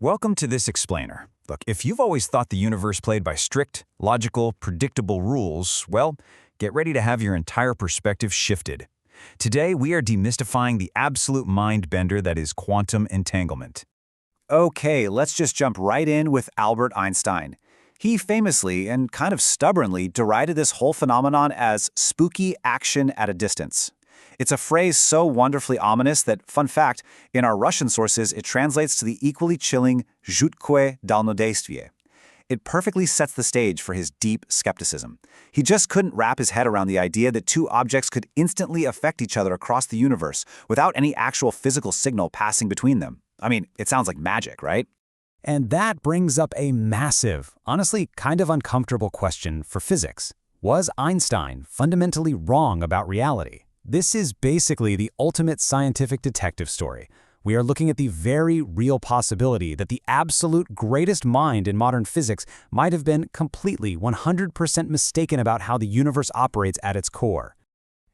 Welcome to this explainer. Look, if you've always thought the universe played by strict, logical, predictable rules, well, get ready to have your entire perspective shifted. Today, we are demystifying the absolute mind-bender that is quantum entanglement. Okay, let's just jump right in with Albert Einstein. He famously and kind of stubbornly derided this whole phenomenon as spooky action at a distance. It's a phrase so wonderfully ominous that, fun fact, in our Russian sources it translates to the equally chilling «жуткое дальнодействие». It perfectly sets the stage for his deep skepticism. He just couldn't wrap his head around the idea that two objects could instantly affect each other across the universe without any actual physical signal passing between them. I mean, it sounds like magic, right? And that brings up a massive, honestly kind of uncomfortable question for physics. Was Einstein fundamentally wrong about reality? This is basically the ultimate scientific detective story. We are looking at the very real possibility that the absolute greatest mind in modern physics might have been completely 100% mistaken about how the universe operates at its core.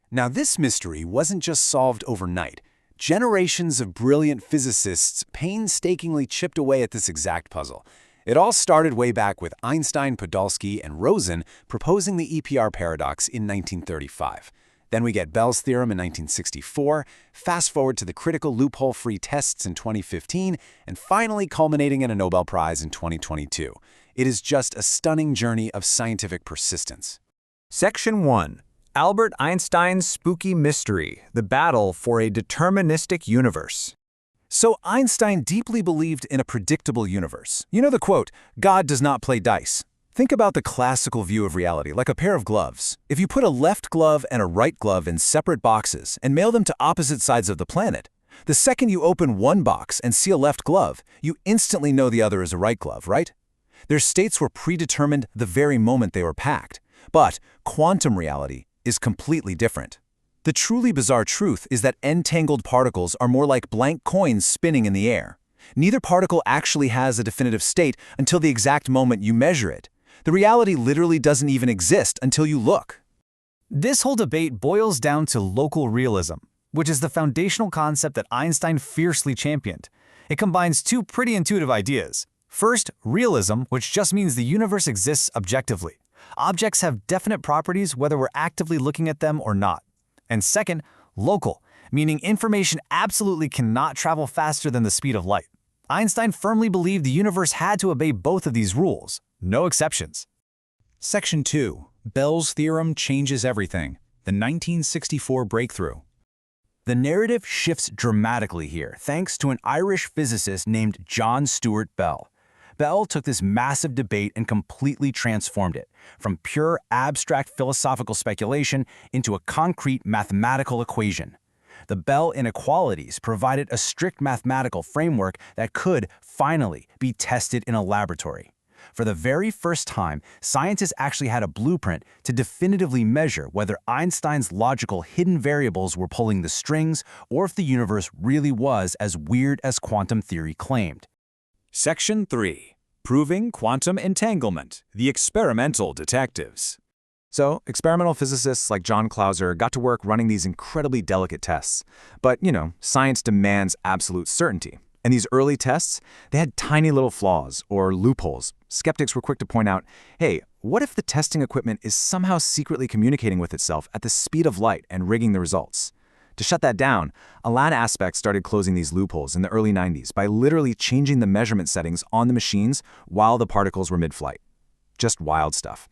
Now, this mystery wasn't just solved overnight. Generations of brilliant physicists painstakingly chipped away at this exact puzzle. It all started way back with Einstein, Podolsky, and Rosen proposing the EPR paradox in 1935. Then we get Bell's theorem in 1964, fast forward to the critical loophole-free tests in 2015, and finally culminating in a Nobel Prize in 2022. It is just a stunning journey of scientific persistence. Section 1. Albert Einstein's Spooky Mystery, the Battle for a Deterministic Universe. So Einstein deeply believed in a predictable universe. You know the quote, "God does not play dice." Think about the classical view of reality, like a pair of gloves. If you put a left glove and a right glove in separate boxes and mail them to opposite sides of the planet, the second you open one box and see a left glove, you instantly know the other is a right glove, right? Their states were predetermined the very moment they were packed. But quantum reality is completely different. The truly bizarre truth is that entangled particles are more like blank coins spinning in the air. Neither particle actually has a definitive state until the exact moment you measure it. The reality literally doesn't even exist until you look. This whole debate boils down to local realism, which is the foundational concept that Einstein fiercely championed. It combines two pretty intuitive ideas. First, realism, which just means the universe exists objectively. Objects have definite properties whether we're actively looking at them or not. And second, local, meaning information absolutely cannot travel faster than the speed of light. Einstein firmly believed the universe had to obey both of these rules. No exceptions. Section 2. Bell's theorem changes everything. The 1964 breakthrough. The narrative shifts dramatically here thanks to an Irish physicist named John Stuart Bell. Bell took this massive debate and completely transformed it, from pure abstract philosophical speculation into a concrete mathematical equation. The Bell inequalities provided a strict mathematical framework that could, finally, be tested in a laboratory. For the very first time, scientists actually had a blueprint to definitively measure whether Einstein's logical hidden variables were pulling the strings or if the universe really was as weird as quantum theory claimed. Section 3. Proving quantum entanglement, the experimental detectives. So, experimental physicists like John Clauser got to work running these incredibly delicate tests. But, science demands absolute certainty. And these early tests, they had tiny little flaws or loopholes. Skeptics were quick to point out, hey, what if the testing equipment is somehow secretly communicating with itself at the speed of light and rigging the results? To shut that down, Alan Aspect started closing these loopholes in the early 90s by literally changing the measurement settings on the machines while the particles were mid-flight. Just wild stuff.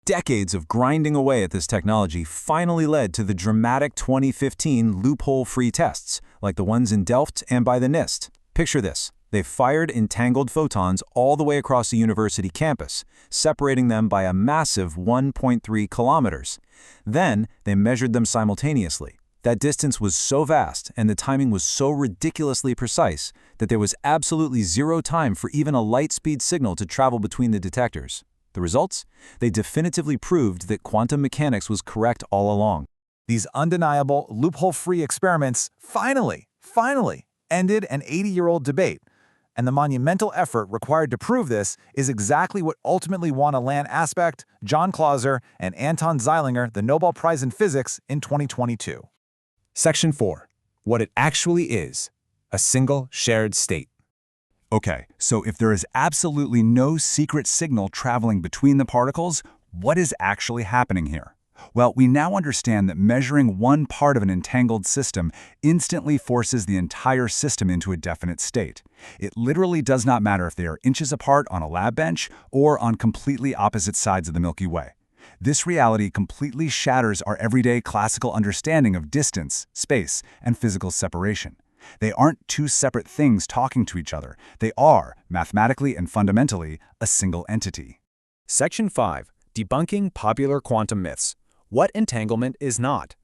Decades of grinding away at this technology finally led to the dramatic 2015 loophole-free tests, like the ones in Delft and by the NIST. Picture this. They fired entangled photons all the way across the university campus, separating them by a massive 1.3 kilometers. Then, they measured them simultaneously. That distance was so vast and the timing was so ridiculously precise that there was absolutely zero time for even a light-speed signal to travel between the detectors. The results? They definitively proved that quantum mechanics was correct all along. These undeniable, loophole-free experiments finally ended an 80-year-old debate. And the monumental effort required to prove this is exactly what ultimately won Alan Aspect, John Clauser, and Anton Zeilinger the Nobel Prize in Physics in 2022. Section 4. What it actually is. A single shared state. Okay, so if there is absolutely no secret signal traveling between the particles, what is actually happening here? Well, we now understand that measuring one part of an entangled system instantly forces the entire system into a definite state. It literally does not matter if they are inches apart on a lab bench or on completely opposite sides of the Milky Way. This reality completely shatters our everyday classical understanding of distance, space, and physical separation. They aren't two separate things talking to each other. They are, mathematically and fundamentally, a single entity. Section 5. Debunking popular quantum myths. What entanglement is not.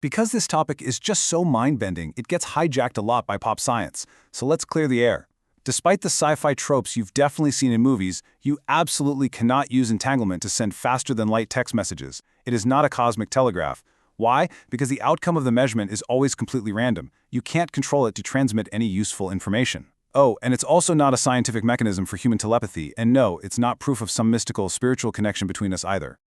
Because this topic is just so mind-bending, it gets hijacked a lot by pop science. So let's clear the air. Despite the sci-fi tropes you've definitely seen in movies, you absolutely cannot use entanglement to send faster-than-light text messages. It is not a cosmic telegraph. Why? Because the outcome of the measurement is always completely random. You can't control it to transmit any useful information. Oh, and it's also not a scientific mechanism for human telepathy, and no, it's not proof of some mystical, spiritual connection between us either.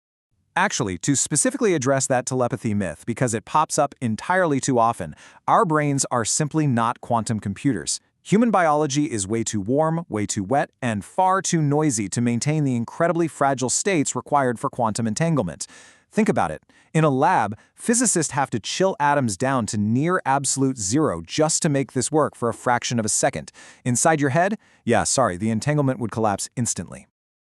Actually, to specifically address that telepathy myth, because it pops up entirely too often, our brains are simply not quantum computers. Human biology is way too warm, way too wet, and far too noisy to maintain the incredibly fragile states required for quantum entanglement. Think about it. In a lab, physicists have to chill atoms down to near absolute zero just to make this work for a fraction of a second. Inside your head? Yeah, sorry, the entanglement would collapse instantly.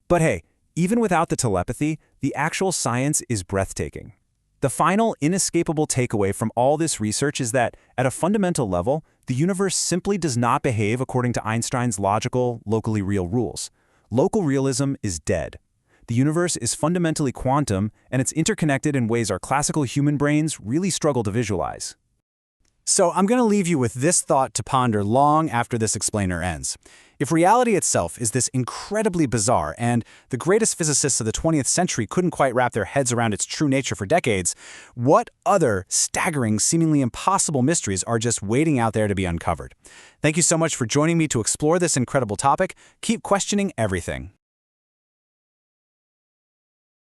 But hey, even without the telepathy, the actual science is breathtaking. The final, inescapable takeaway from all this research is that, at a fundamental level, the universe simply does not behave according to Einstein's logical, locally real rules. Local realism is dead. The universe is fundamentally quantum, and it's interconnected in ways our classical human brains really struggle to visualize. So I'm going to leave you with this thought to ponder long after this explainer ends. If reality itself is this incredibly bizarre, and the greatest physicists of the 20th century couldn't quite wrap their heads around its true nature for decades, what other staggering, seemingly impossible mysteries are just waiting out there to be uncovered? Thank you so much for joining me to explore this incredible topic. Keep questioning everything.